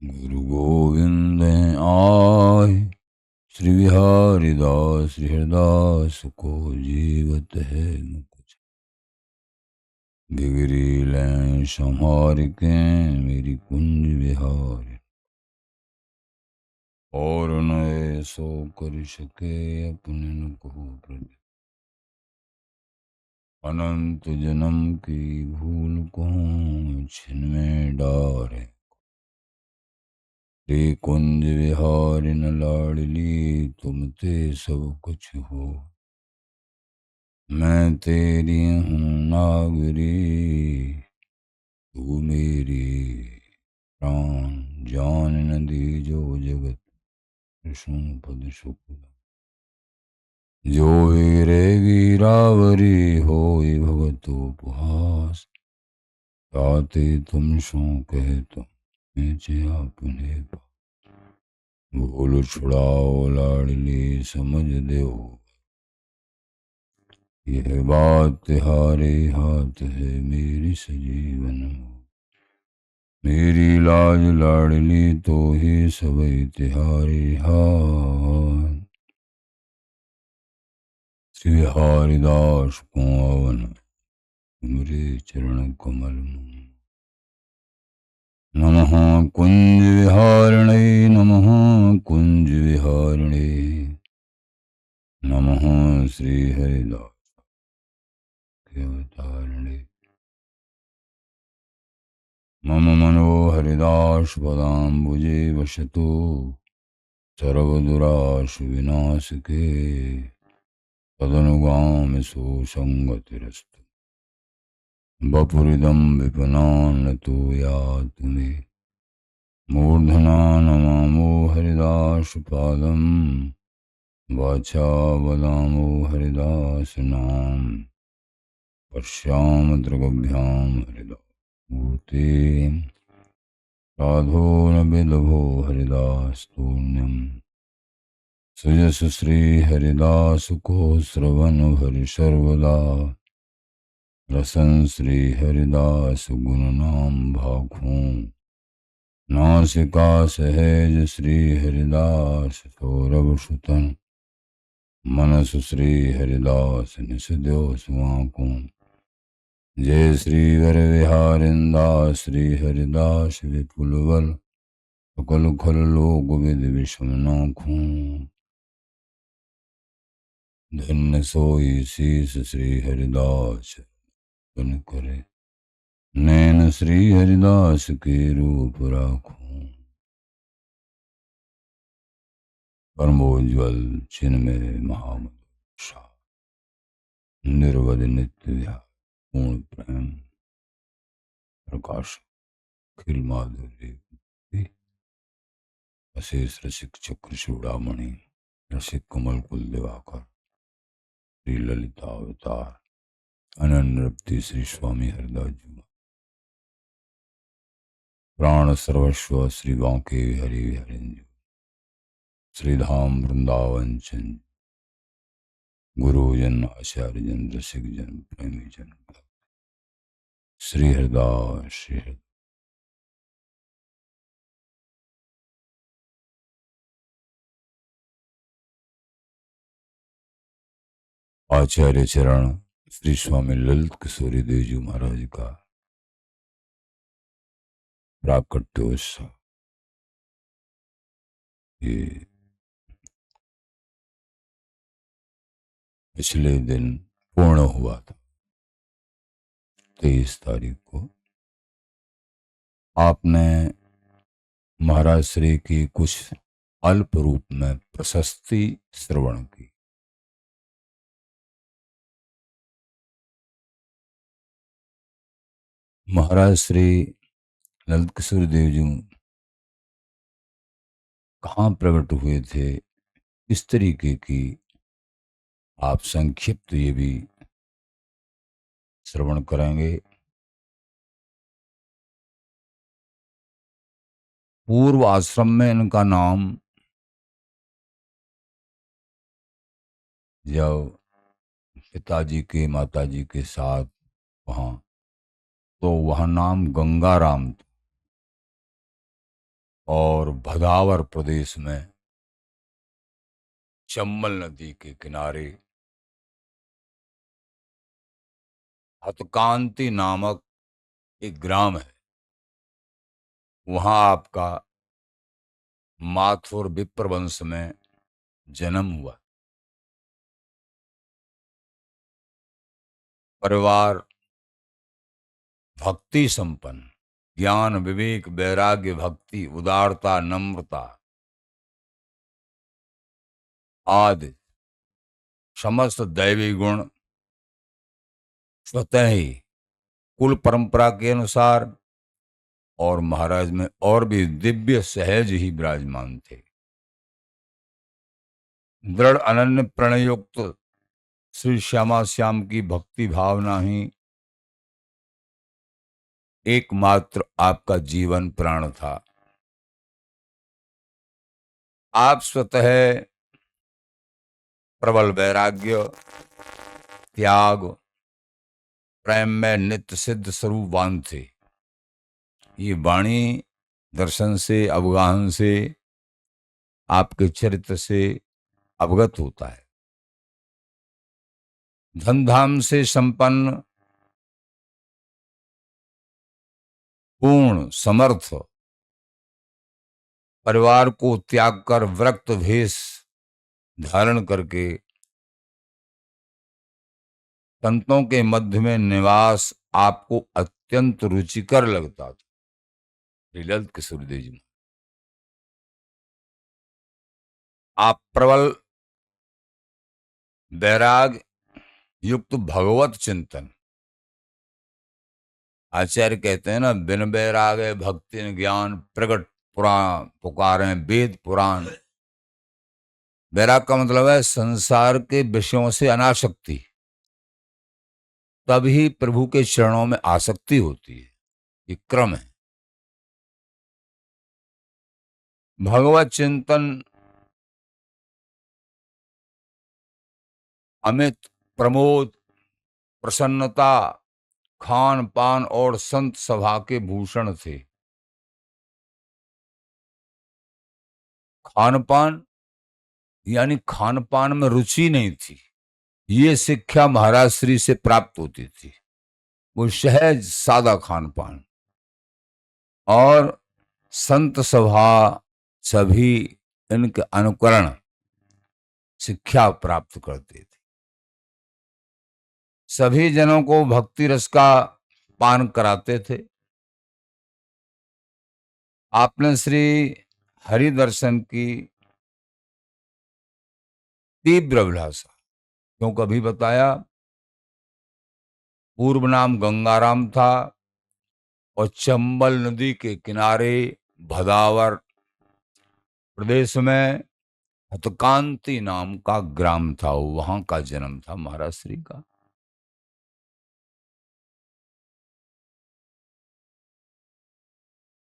गुरु गोविंद आए श्री बिहारी दास श्री हरदास को जीवत है न कुछ। बिगड़ी लें संहार के मेरी कुंज बिहारी। और न ऐसो कर सके अपने न को प्रभु। अनंत जन्म की भूल को छिन में डारे। रे कुंज विहारी न लाडली तुम ते सब कुछ हो। मैं तेरी हूँ नागरी तू मेरी प्राण जान न दीजो जगत कृष्ण पद सुख। जो वीरे वीरावरी होई भगत उपहास। ताते तुम सो कह तुम नीचे अपने भूल छुड़ाओ लाडली समझ दो। यह बात तिहारे हाथ है मेरी सजीवन। मेरी लाज लाडली तो ही सबई तिहारे हाथ। श्री हरिदास को अवन मेरे चरण कमल। नमः कुंज विहारिणे नमः कुंज विहारिणे नमः श्री हरिदास के अवतारिणे। मम मनो हरिदास पदाम्बुजे वसतु सर्वदुराशु विनाशके। तदनुगामि सुसंगतिरस्तु वपुरिदं विपुनान् तु यातु मे। मूर्धना नमामो हरिदासपादं वाचा वदामो हरिदासनाम। पश्याम दृगभ्यां हरिदासमूर्ति साधो न विलभो हरिदासतुल्यम्। सुजस श्री हरिदास को श्रवण हरि सर्वदा। रसन श्री हरिदास गुण नाम भाखूं। नासिका सहज श्री हरिदास सौरभ सुतन। मनस श्री हरिदास निस द्यो सुआंकूं। जय श्री वर विहारिंदास श्री हरिदास विपुल बल। सकल खल लोक विद विषम नाखूं। धन्य सोई शीस श्री हरिदास बन करे। नैन श्री हरिदास के रूप राखूं। परमोज्वल चिन्मय महामंत्र निर्वध नित्य विहार पूर्ण प्रेम प्रकाश खिल माधुर्य अशेष रसिक चक्र चूड़ामणि रसिक कमल कुल दिवाकर श्री ललिता अवतार अनन्य श्री स्वामी हरिदास जी। प्राण सर्वस्व श्री बांके हरि हरिंज श्रीधाम वृंदावन चंद। गुरुजन आचार्य जन रसिक जन प्रेमी जन श्री हरिदास श्री हरिदास। आचार्य चरण श्री स्वामी ललित किशोरी देव जी महाराज का प्राकट्योत्सव ये पिछले दिन पूर्ण हुआ था 23 तारीख को। आपने महाराज श्री की कुछ अल्प रूप में प्रशस्ति श्रवण की। महाराज श्री ललित किशोर देव जी कहाँ प्रकट हुए थे, इस तरीके की आप संक्षिप्त ये भी श्रवण करेंगे। पूर्व आश्रम में इनका नाम जब पिताजी के माताजी के साथ वहाँ, तो वह नाम गंगाराम था। और भदावर प्रदेश में चंबल नदी के किनारे हतकांति नामक एक ग्राम है। वहां आपका माथुर विप्र वंश में जन्म हुआ। परिवार भक्ति संपन्न, ज्ञान विवेक वैराग्य भक्ति उदारता नम्रता आदि समस्त दैवी गुण स्वतः ही कुल परंपरा के अनुसार और महाराज में और भी दिव्य सहज ही विराजमान थे। दृढ़ अनन्य प्रणयुक्त श्री श्यामा श्याम की भक्ति भावना ही एकमात्र आपका जीवन प्राण था। आप स्वतः प्रबल वैराग्य त्याग प्रेम में नित्य सिद्ध स्वरूपवान थे। ये वाणी दर्शन से अवगाहन से आपके चरित्र से अवगत होता है। धन धाम से संपन्न पूर्ण समर्थ परिवार को त्याग कर विरक्त भेष धारण करके संतों के मध्य में निवास आपको अत्यंत रुचिकर लगता था। ललित किशोरदेव जी, आप प्रबल वैराग युक्त भगवत चिंतन, आचार्य कहते हैं ना, बिन वैराग भक्ति ज्ञान प्रगट पुराण पुकारे वेद पुराण। वैराग का मतलब है संसार के विषयों से अनासक्ति, तभी प्रभु के चरणों में आसक्ति होती है। ये क्रम है। भगवत चिंतन अमित प्रमोद प्रसन्नता खान पान और संत सभा के भूषण थे। खान पान यानी खान पान में रुचि नहीं थी। ये शिक्षा महाराज श्री से प्राप्त होती थी। वो सहज सादा खान पान और संत सभा सभी इनके अनुकरण शिक्षा प्राप्त करते थे। सभी जनों को भक्ति रस का पान कराते थे। आपने श्री हरि दर्शन की तीव्र अभिलाषा, क्यों कभी बताया, पूर्व नाम गंगाराम था और चंबल नदी के किनारे भदावर प्रदेश में हतकांति नाम का ग्राम था। वहां का जन्म था महाराज श्री का।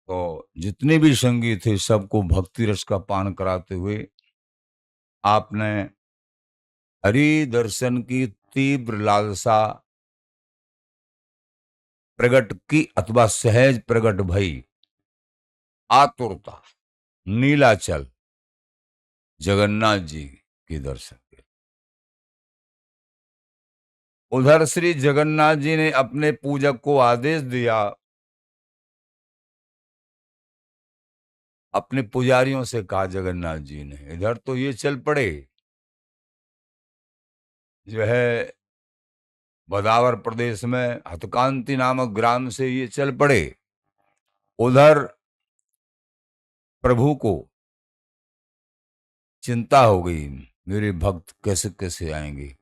तो जितने भी संगी थे सबको भक्ति रस का पान कराते हुए आपने हरि दर्शन की तीव्र लालसा प्रकट की अथवा सहज प्रकट भई आतुरता नीलाचल जगन्नाथ जी के दर्शन के। उधर श्री जगन्नाथ जी ने अपने पूजक को आदेश दिया, अपने पुजारियों से कहा जगन्नाथ जी ने, इधर तो ये चल पड़े जो है भदावर प्रदेश में हतकांति नामक ग्राम से ये चल पड़े। उधर प्रभु को चिंता हो गई, मेरे भक्त कैसे कैसे आएंगे।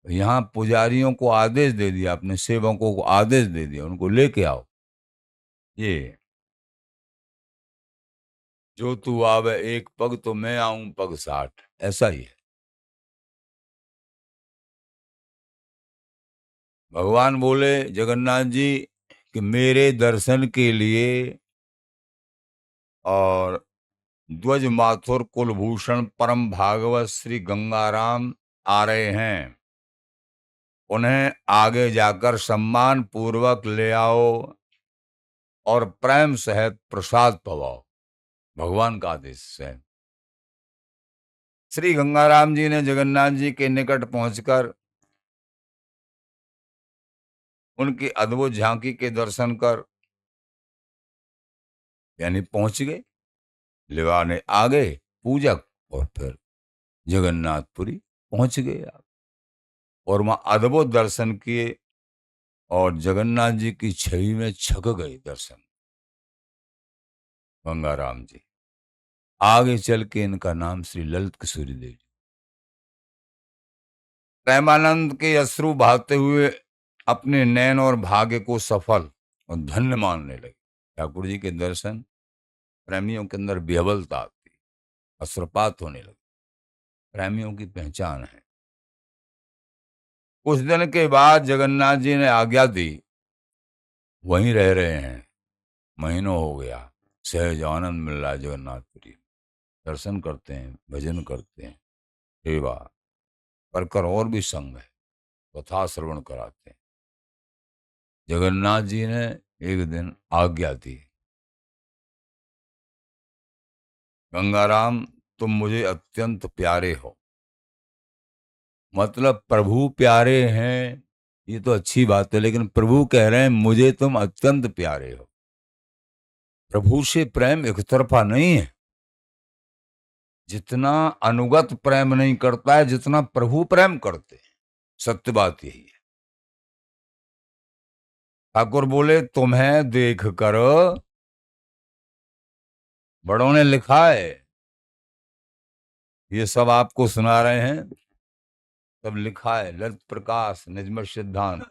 यहाँ पुजारियों को आदेश दे दिया, अपने सेवकों को आदेश दे दिया, उनको लेके आओ। ये जो तू आवे एक पग तो मैं आऊं पग 60, ऐसा ही है। भगवान बोले जगन्नाथ जी कि मेरे दर्शन के लिए और ध्वज माथुर कुलभूषण परम भागवत श्री गंगाराम आ रहे हैं, उन्हें आगे जाकर सम्मान पूर्वक ले आओ और प्रेम सहित प्रसाद पवाओ। भगवान का आदेश स्वयं। श्री गंगाराम जी ने जगन्नाथ जी के निकट पहुंचकर उनकी अद्भुत झांकी के दर्शन कर यानी पहुंच गए, लिवाने आ गए पूजक, और फिर जगन्नाथपुरी पहुंच गए आप, और वहां अद्भुत दर्शन किए और जगन्नाथ जी की छवि में छक गए दर्शन गंगाराम जी। आगे चल के इनका नाम श्री ललित किशोरी देव जी। प्रेमानंद के अश्रु बहाते हुए अपने नैन और भाग्य को सफल और धन्य मानने लगे। ठाकुर जी के दर्शन प्रेमियों के अंदर विह्वलता आती, अश्रुपात होने लगे, प्रेमियों की पहचान है। कुछ दिन के बाद जगन्नाथ जी ने आज्ञा दी, वहीं रह रहे हैं, महीनों हो गया, सहज आनंद मिल रहा है जगन्नाथपुरी, दर्शन करते हैं, भजन करते हैं, सेवा कर और भी संग है, कथा श्रवण कराते हैं। जगन्नाथ जी ने एक दिन आज्ञा दी, गंगाराम तुम मुझे अत्यंत प्यारे हो। मतलब प्रभु प्यारे हैं ये तो अच्छी बात है, लेकिन प्रभु कह रहे हैं मुझे तुम अत्यंत प्यारे हो। प्रभु से प्रेम एक तरफा नहीं है। जितना अनुगत प्रेम नहीं करता है, जितना प्रभु प्रेम करते हैं। सत्य बात यही है। ठाकुर बोले तुम्हें देख कर, बड़ों ने लिखा है, ये सब आपको सुना रहे हैं, सब लिखा है, ललित प्रकाश निजमत सिद्धांत।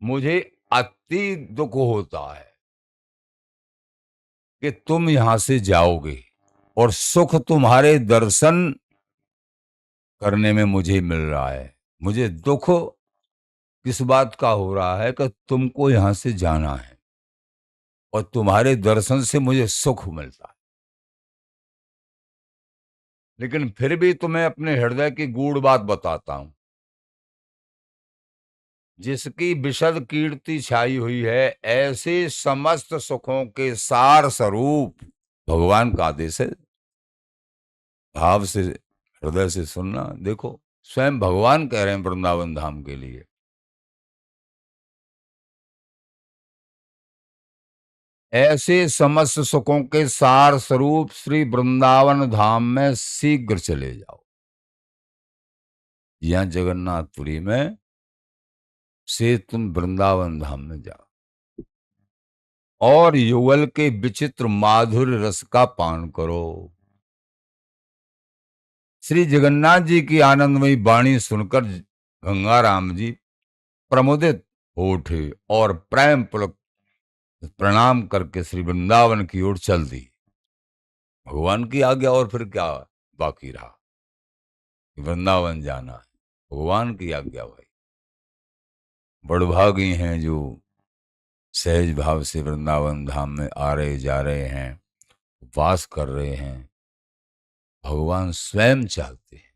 मुझे अति दुख होता है कि तुम यहां से जाओगे और सुख तुम्हारे दर्शन करने में मुझे मिल रहा है। मुझे दुख किस बात का हो रहा है कि तुमको यहां से जाना है और तुम्हारे दर्शन से मुझे सुख मिलता है। लेकिन फिर भी तुम्हें अपने हृदय की गूढ़ बात बताता हूं, जिसकी विशद कीर्ति छाई हुई है, ऐसे समस्त सुखों के सार स्वरूप भगवान का आदेश है। भाव से हृदय से सुनना। देखो स्वयं भगवान कह रहे हैं वृंदावन धाम के लिए, ऐसे समस्त सुखों के सार स्वरूप श्री वृंदावन धाम में शीघ्र चले जाओ। यहां जगन्नाथपुरी में से तुम वृंदावन धाम में जाओ और युगल के विचित्र माधुर्य रस का पान करो। श्री जगन्नाथ जी की आनंदमयी वाणी सुनकर गंगाराम जी प्रमुदित हो उठे और प्रेम पुलक प्रणाम करके श्री वृंदावन की ओर चल दी। भगवान की आज्ञा, और फिर क्या बाकी रहा, वृंदावन जाना है, भगवान की आज्ञा भाई। बड़भागी हैं जो सहज भाव से वृंदावन धाम में आ रहे जा रहे हैं, वास कर रहे हैं। भगवान स्वयं चाहते हैं,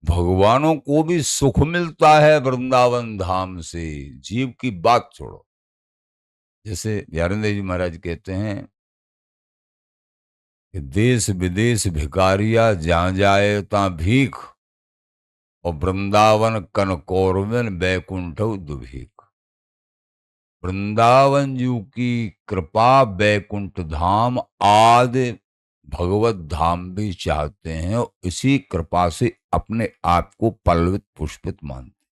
भगवानों को भी सुख मिलता है वृंदावन धाम से। जीव की बात छोड़ो, जैसे ज्ञानेंद्र जी महाराज कहते हैं कि देश विदेश भिकारिया जहां जाए ता भीख, और वृंदावन कन कौरवन बैकुंठ दुभीख। वृंदावन जी की कृपा बैकुंठ धाम आदि भगवत धाम भी चाहते हैं, और इसी कृपा से अपने आप को पल्लवित पुष्पित मानते।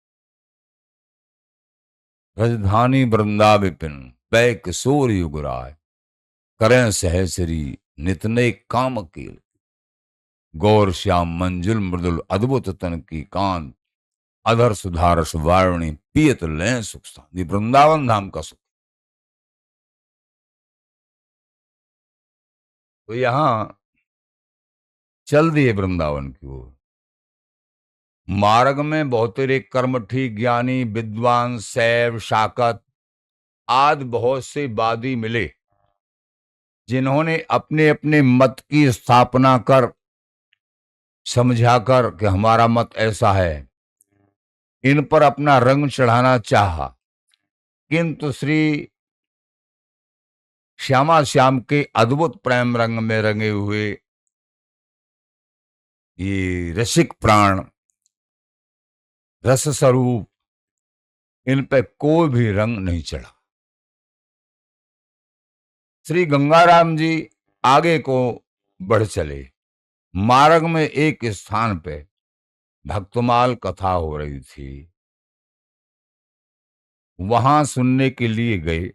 राजधानी वृंदा विपिन पै किशोर युगराय, करें सहसरी नितने काम कील। गौर श्याम मंजुल मृदुल अद्भुत तन की कांत, अधर सुधारस वारुणी पियत लें सुख शांति। वृंदावन धाम का सुख। तो यहां चल दिए वृंदावन की ओर। मार्ग में बहुत रे कर्मठी ज्ञानी विद्वान शैव शाकत आदि बहुत से वादी मिले, जिन्होंने अपने अपने मत की स्थापना कर समझाकर कि हमारा मत ऐसा है, इन पर अपना रंग चढ़ाना चाहा। किंतु श्री श्यामा श्याम के अद्भुत प्रेम रंग में रंगे हुए ये रसिक प्राण, रस स्वरूप, इन पे कोई भी रंग नहीं चढ़ा। श्री गंगाराम जी आगे को बढ़ चले। मार्ग में एक स्थान पे भक्तमाल कथा हो रही थी, वहां सुनने के लिए गए।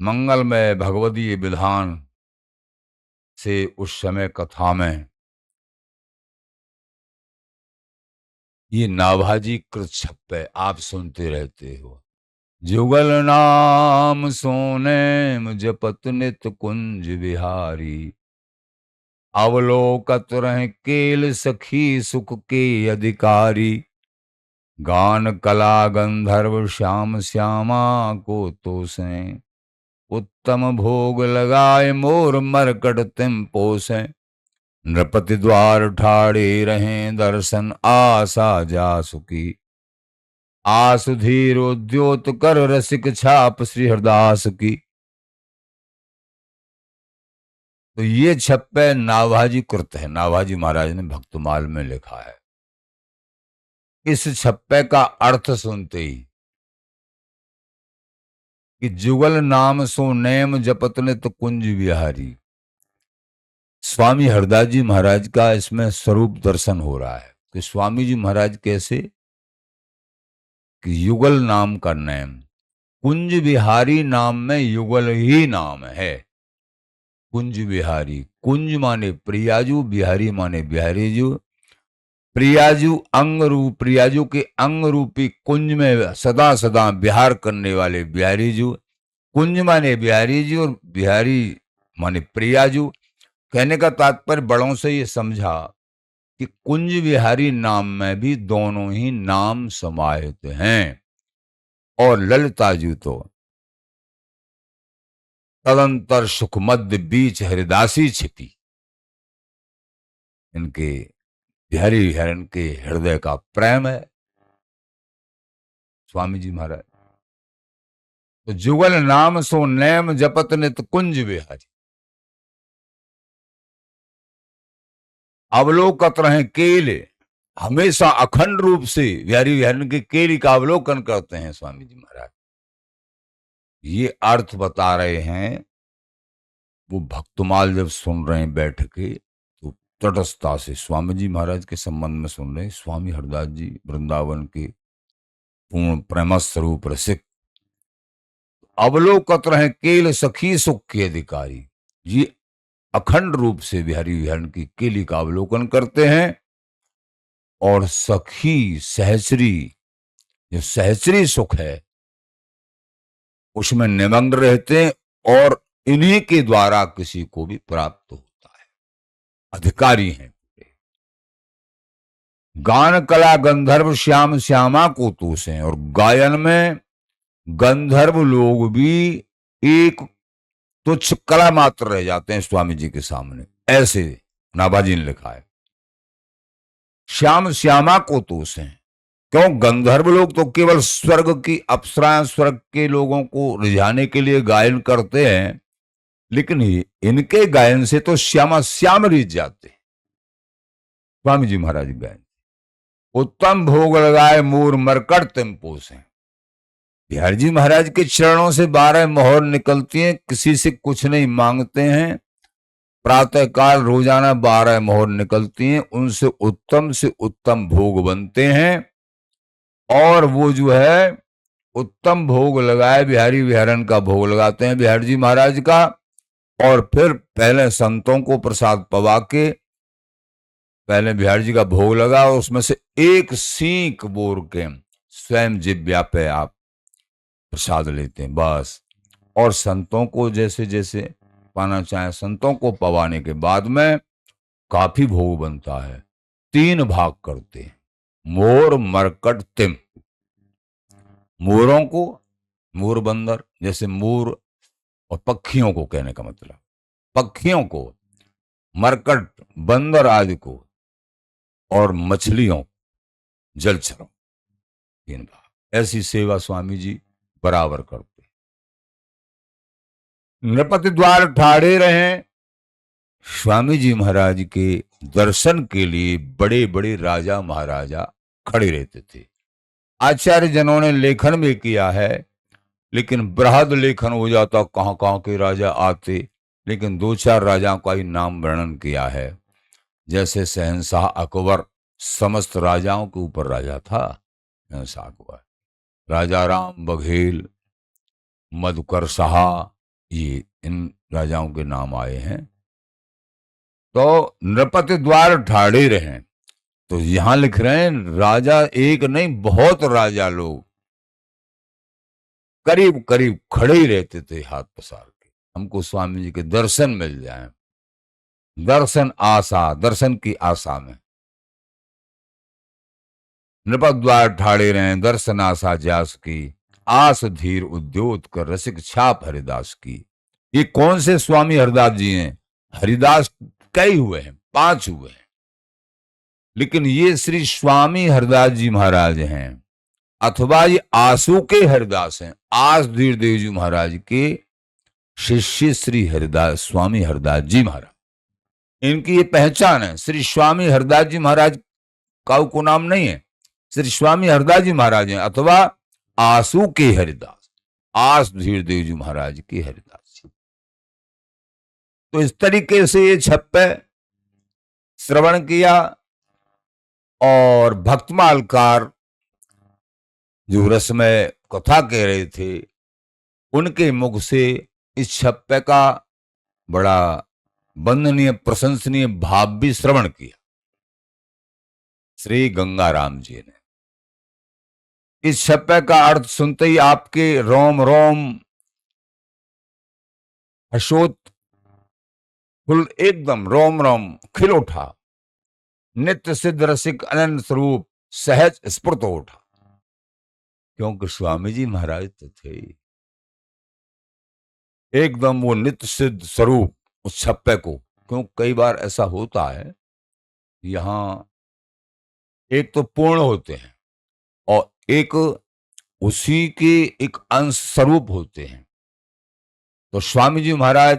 मंगलमय भगवदीय विधान से उस समय कथा में ये नाभाजी कृत छप्पे आप सुनते रहते हो। जुगल नाम सोने जपत नित कुंज बिहारी, अवलोकत रहे केल सखी सुख के अधिकारी, गान कला गंधर्व श्याम श्यामा को तो से, उत्तम भोग लगाए मोर मरकट तिम पोसे, नृपति द्वार ठाड़े रहे दर्शन आशा जा सुखी, आसुधीर उद्योत कर रसिक छाप श्री हरदास की। तो ये छप्पे नाभाजी कृत है, नाभाजी महाराज ने भक्तमाल में लिखा है। इस छप्पे का अर्थ सुनते ही कि जुगल नाम सो नेम जपत नित कुंज बिहारी, स्वामी हरदास जी महाराज का इसमें स्वरूप दर्शन हो रहा है कि स्वामी जी महाराज कैसे कि युगल नाम का नेम, कुंज बिहारी नाम में युगल ही नाम है। कुंज बिहारी, कुंज माने प्रियाजू, बिहारी माने बिहारीजू। प्रियाजू अंग रूप, प्रियाजू के अंग रूपी कुंज में सदा सदा विहार करने वाले बिहारीजू। कुंज माने बिहारीजू और बिहारी माने प्रियाजू। कहने का तात्पर्य बड़ों से ये समझा कि कुंज बिहारी नाम में भी दोनों ही नाम समाहित हैं। और ललिताजू तो तदंतर सुख मध्य बीच हरिदासी छिपी, इनके बिहारी हरण के हृदय का प्रेम है स्वामी जी महाराज। तो जुगल नाम सो नैम जपत नित कुंज बिहारी, अवलोकत रहे केले, हमेशा अखंड रूप से बिहारी हरण के केली का अवलोकन करते हैं स्वामी जी महाराज। ये अर्थ बता रहे हैं। वो भक्तमाल जब सुन रहे हैं बैठ के तो तटस्थता से स्वामी जी महाराज के संबंध में सुन रहे हैं। स्वामी हरदास जी वृंदावन के पूर्ण प्रेम स्वरूप रसिक, अवलोकत रहे केल सखी सुख के अधिकारी, ये अखंड रूप से बिहारी विहरण की केली का अवलोकन करते हैं और सखी सहचरी, जो सहचरी सुख है उसमें निमग्न रहते हैं और इन्हीं के द्वारा किसी को भी प्राप्त होता है, अधिकारी हैं। गान कला गंधर्व श्याम श्यामा को तूस हैं, और गायन में गंधर्व लोग भी एक तुच्छ कला मात्र रह जाते हैं स्वामी जी के सामने, ऐसे नाभाजी ने लिखा है। श्याम श्यामा को तूस हैं, क्यों गंधर्व लोग तो केवल स्वर्ग की अप्सराएं, स्वर्ग के लोगों को रिझाने के लिए गायन करते हैं, लेकिन इनके गायन से तो श्यामा श्याम रिझ जाते हैं स्वामी जी महाराज गायन। उत्तम भोग लगाए मोर मरकट तिम पोसें, बिहारी जी महाराज के चरणों से 12 मोहर निकलती हैं, किसी से कुछ नहीं मांगते हैं। प्रातः काल रोजाना 12 मोहर निकलती हैं, उनसे से उत्तम भोग बनते हैं। और वो जो है उत्तम भोग लगाए, बिहारी विहरण का भोग लगाते हैं बिहारी जी महाराज का। और फिर पहले संतों को प्रसाद पवा के पहले बिहारी जी का भोग लगा और उसमें से एक सीख बोर के स्वयं जिब्या पे आप प्रसाद लेते हैं बस। और संतों को जैसे जैसे पाना चाहे, संतों को पवाने के बाद में काफी भोग बनता है। 3 भाग करते हैं, मोर मरकट तिम। मोरों को, मोर बंदर, जैसे मोर और पक्षियों को कहने का मतलब, पक्षियों को, मरकट बंदर आदि को, और मछलियों, जलचरों, 3 भाग। ऐसी सेवा स्वामी जी बराबर करते। नृपति द्वार ठाड़े रहे। स्वामी जी महाराज के दर्शन के लिए बड़े बड़े राजा महाराजा खड़े रहते थे। आचार्य जनों ने लेखन भी किया है, लेकिन बृहद लेखन हो जाता, कहाँ कहाँ के राजा आते, लेकिन दो चार राजाओं का ही नाम वर्णन किया है। जैसे शहंशाह अकबर समस्त राजाओं के ऊपर राजा था, शहंशाह अकबर, राजा राम बघेल, मधुकर शाह, ये इन राजाओं के नाम आए हैं। तो नृपति द्वार ठाड़े रहे, तो यहां लिख रहे हैं राजा एक नहीं बहुत राजा लोग करीब करीब खड़े ही रहते थे हाथ पसार के, हमको स्वामी जी के दर्शन मिल जाएं। दर्शन आशा, दर्शन की आशा में नृपत द्वार ठाड़े रहे, दर्शन आशा ज्यास की, आस धीर उद्योत कर रसिक छाप हरिदास की। ये कौन से स्वामी हरिदास जी हैं? हरिदास कई हुए हैं, 5 हुए हैं, लेकिन ये श्री स्वामी हरिदास जी महाराज हैं, अथवा ये आंसू के हरिदास हैं, आस धीर देव जी महाराज के शिष्य श्री हरिदास स्वामी हरिदास जी महाराज। इनकी ये पहचान है। श्री स्वामी हरिदास जी महाराज का को नाम नहीं है, श्री स्वामी हरिदास जी महाराज हैं, अथवा आंसू के हरिदास, आस धीर देव जी महाराज के हरिदास जी। तो इस तरीके से ये छप्पे श्रवण किया, और भक्तमालकार जो रसमय कथा कह रहे थे, उनके मुख से इस छप्पे का बड़ा वंदनीय प्रशंसनीय भाव भी श्रवण किया श्री गंगाराम जी ने। इस छप्पे का अर्थ सुनते ही आपके रोम रोम हर्षोत फुल एकदम रोम रोम खिल उठा, नित्य सिद्ध रसिक अनंत स्वरूप सहज स्फुट उठा, क्योंकि स्वामी जी महाराज तो थे एकदम वो नित्य सिद्ध स्वरूप उस छप्पे को। क्यों कई बार ऐसा होता है, यहां एक तो पूर्ण होते हैं और एक उसी के एक अंश स्वरूप होते हैं। तो स्वामी जी महाराज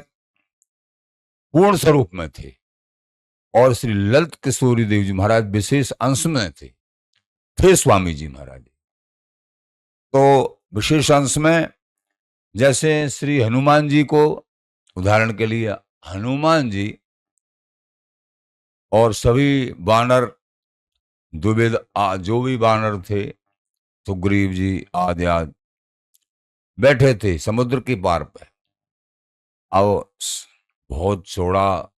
पूर्ण स्वरूप में थे और श्री ललित किशोरी देव जी महाराज विशेष अंश में थे स्वामी जी महाराज। तो विशेष अंश में जैसे श्री हनुमान जी को, उदाहरण के लिए हनुमान जी और सभी वानर द्विविध जो भी वानर थे, सुग्रीव जी आदि आदि बैठे थे समुद्र के पार पे। अब बहुत चौड़ा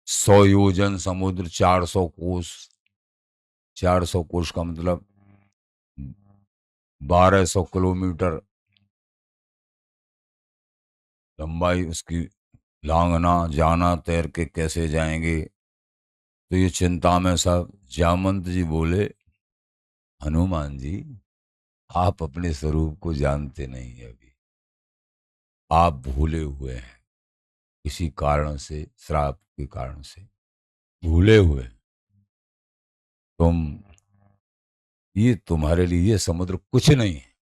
100 योजन समुद्र, 400 कोस, 400 कोस का मतलब 1200 किलोमीटर लंबाई उसकी, लांगना जाना तैर के कैसे जाएंगे। तो ये चिंता में सब। जामंत जी बोले, हनुमान जी आप अपने स्वरूप को जानते नहीं है, अभी आप भूले हुए हैं, किसी कारण से, श्राप के कारण से भूले हुए। तुम, ये तुम्हारे लिए ये समुद्र कुछ नहीं है।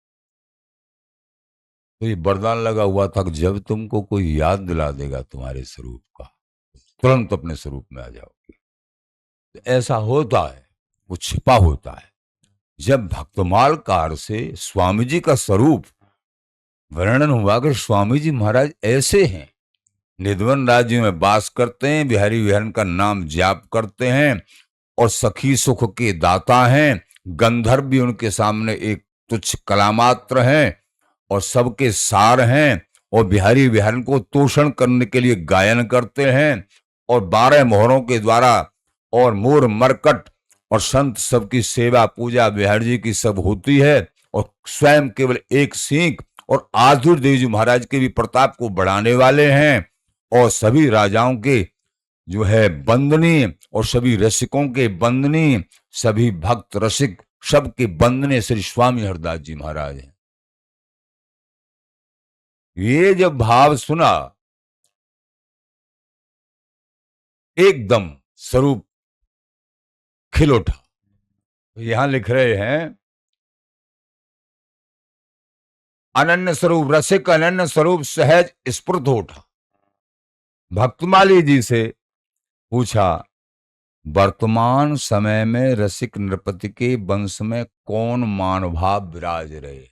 तो ये वरदान लगा हुआ था कि जब तुमको कोई याद दिला देगा तुम्हारे स्वरूप का, तुरंत अपने स्वरूप में आ जाओगे। तो ऐसा होता है, वो छिपा होता है। जब भक्तमालकार से स्वामी जी का स्वरूप वर्णन हुआ कि स्वामी जी महाराज ऐसे हैं, निधवन राज्य में वास करते हैं, बिहारी विहरण का नाम जाप करते हैं और सखी सुख के दाता हैं, गंधर्व भी उनके सामने एक तुच्छ कलामात्र हैं और सबके सार हैं, और बिहारी विहरण को तोषण करने के लिए गायन करते हैं, और 12 मोहरों के द्वारा और मोर मरकट और संत सबकी सेवा पूजा बिहारी जी की सब होती है, और स्वयं केवल एक सींग और आधुर देव जी महाराज के भी प्रताप को बढ़ाने वाले हैं, और सभी राजाओं के जो है बंदनी और सभी रसिकों के बंदनी, सभी भक्त रसिक सबके बंदने श्री स्वामी हरिदास जी महाराज हैं। ये जब भाव सुना, एकदम स्वरूप खिल उठा। तो यहां लिख रहे हैं, अनन्य स्वरूप रसिक अनन्य स्वरूप सहज स्फुट हो उठा। भक्तमाली जी से पूछा, वर्तमान समय में रसिक नृपति के वंश में कौन मानभाव विराज रहे हैं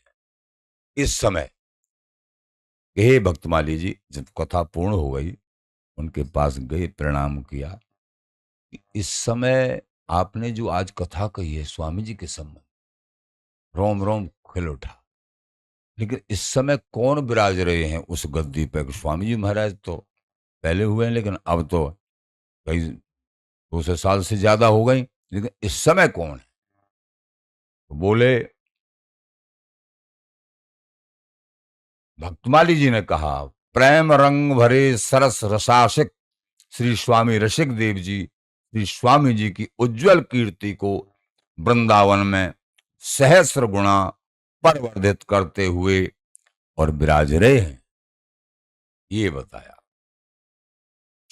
इस समय? हे भक्तमाली जी, जब कथा पूर्ण हो गई, उनके पास गए, प्रणाम किया कि इस समय आपने जो आज कथा कही है स्वामी जी के संबंध, रोम रोम खिल उठा। लेकिन इस समय कौन विराज रहे हैं उस गद्दी पे? स्वामी जी महाराज तो पहले हुए हैं, लेकिन अब तो कई 200 साल से ज्यादा हो गई, लेकिन इस समय कौन है? तो बोले, भक्तमाली जी ने कहा, प्रेम रंग भरे सरस रसाशिक श्री स्वामी रसिक देव जी श्री स्वामी जी की उज्जवल कीर्ति को वृंदावन में सहस्र गुणा परवर्धित करते हुए और विराज रहे हैं, ये बताया।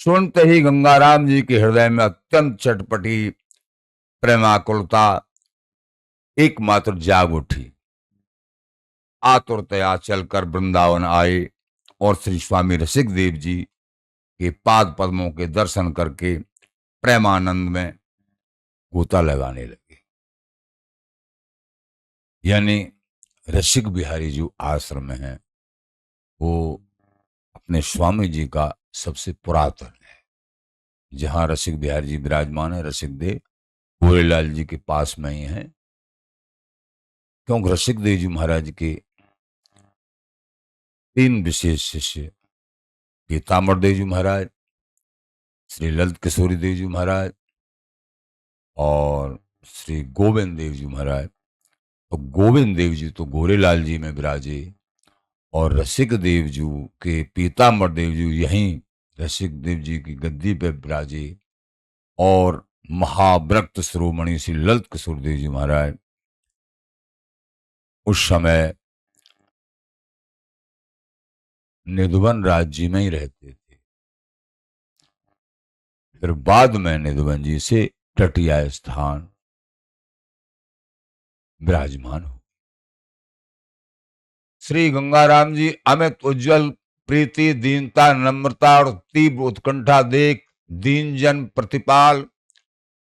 सुनते ही गंगाराम जी के हृदय में अत्यंत चटपटी प्रेमाकुलता एकमात्र जाग उठी। आतुरतया चलकर वृंदावन आए और श्री स्वामी रसिक देव जी के पाद पद्मों के दर्शन करके प्रेमानंद में गोता लगाने लगे। यानी रसिक बिहारी जो आश्रम में है वो अपने स्वामी जी का सबसे पुरातन है। जहां रसिक बिहारी जी विराजमान है, रसिक देव गोरेलाल जी के पास में ही है। क्योंकि रसिक देव जी महाराज के 3 विशेष शिष्य, पीताम्बर देव जी महाराज, श्री ललित किशोरी देव जी महाराज और श्री गोविंद देव जी महाराज। तो गोविंद देव जी तो गोरेलाल जी में विराजे और रसिक देव जी के पीताम्बर देव जी यहीं रसिक देव जी की गद्दी पे विराजे और महाव्रत शिरोमणि श्री ललित किशोर देव जी महाराज उस समय निधुवन राज्य में ही रहते थे। फिर बाद में निधुवन जी से तटिया स्थान विराजमान हो। श्री गंगाराम जी अमित उज्जवल प्रीति, दीनता, नम्रता और तीव्र उत्कंठा देख दीन जन प्रतिपाल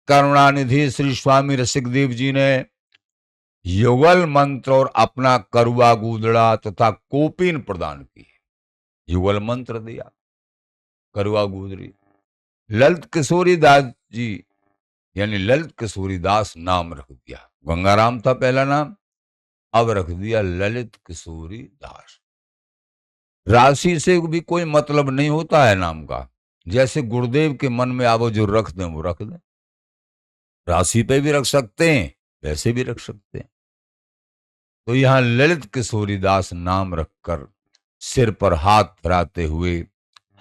करुणानिधि श्री स्वामी रसिकदेव जी ने युगल मंत्र और अपना करुआ गूदड़ा तथा कोपिन प्रदान की। युगल मंत्र दिया, करुआ गूदरी। ललित किशोरी दास जी यानी ललित किशोरी दास नाम रख दिया। गंगाराम था पहला नाम, अब रख दिया ललित किशोरी दास। राशि से भी कोई मतलब नहीं होता है नाम का। जैसे गुरुदेव के मन में आवो जो रख दें वो रख दें। राशि पे भी रख सकते हैं, वैसे भी रख सकते हैं। तो यहां ललित किशोरी दास नाम रखकर सिर पर हाथ फिराते हुए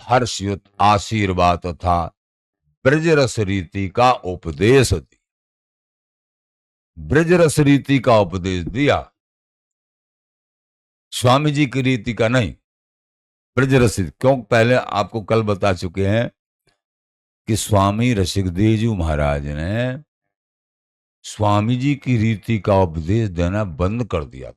हर्षयुत आशीर्वाद तथा ब्रजरस रीति का उपदेश दिया। ब्रजरस रीति का उपदेश दिया, स्वामी जी की रीति का नहीं, ब्रजरस। क्यों? पहले आपको कल बता चुके हैं कि स्वामी रसिकदेव जी महाराज ने स्वामी जी की रीति का उपदेश देना बंद कर दिया,